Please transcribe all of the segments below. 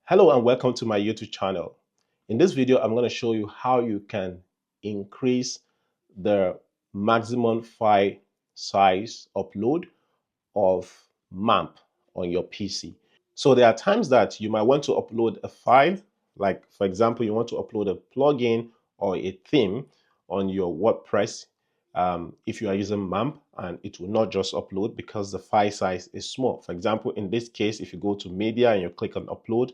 Hello and welcome to my YouTube channel. In this video, I'm going to show you how you can increase the maximum file size upload of MAMP on your PC. So there are times that you might want to upload a file, like for example, you want to upload a plugin or a theme on your WordPress if you are using MAMP, and it will not just upload because the file size is small. For example, in this case, if you go to media and you click on upload,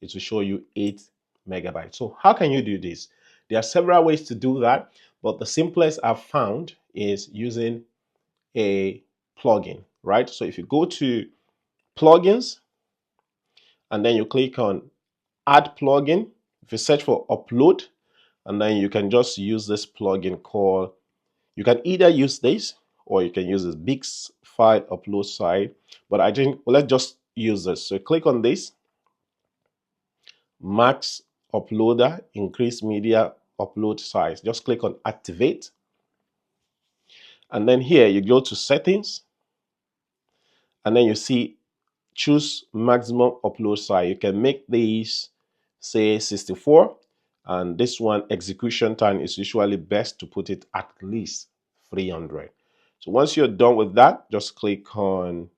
it will show you 8 megabytes. So how can you do this? There are several ways to do that, but the simplest I've found is using a plugin, right? So if you go to plugins and then you click on add plugin, if you search for upload, and then you can just use this plugin called, you can either use this or you can use this big file upload site, but I think, well, let's just use this. So click on this, max uploader, increase media upload size. Just click on activate. And then here you go to settings. And then you see choose maximum upload size. You can make these say 64. And this one execution time is usually best to put it at least 300. So once you're done with that, just click on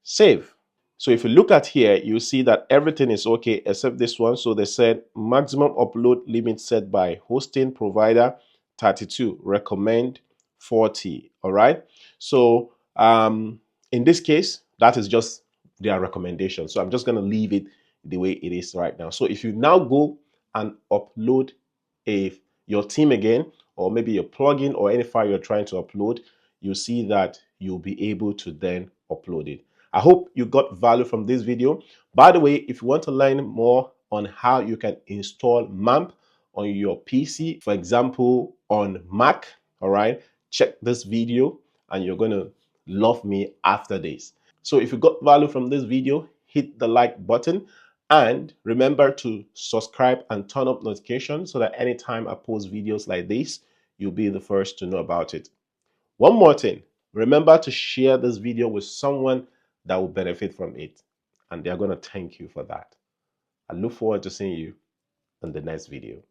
save. So if you look at here, you see that everything is okay except this one. So they said maximum upload limit set by hosting provider 32, recommend 40. All right. So in this case, that is just their recommendation. So I'm just going to leave it the way it is right now. So if you now go and upload your theme again, or maybe your plugin or any file you're trying to upload, you see that you'll be able to then upload it. I hope you got value from this video. By the way, if you want to learn more on how you can install MAMP on your PC, for example, on Mac, all right, check this video and you're going to love me after this. So if you got value from this video, hit the like button and remember to subscribe and turn up notifications so that anytime I post videos like this, you'll be the first to know about it. One more thing, remember to share this video with someone that will benefit from it, and they're going to thank you for that. I look forward to seeing you in the next video.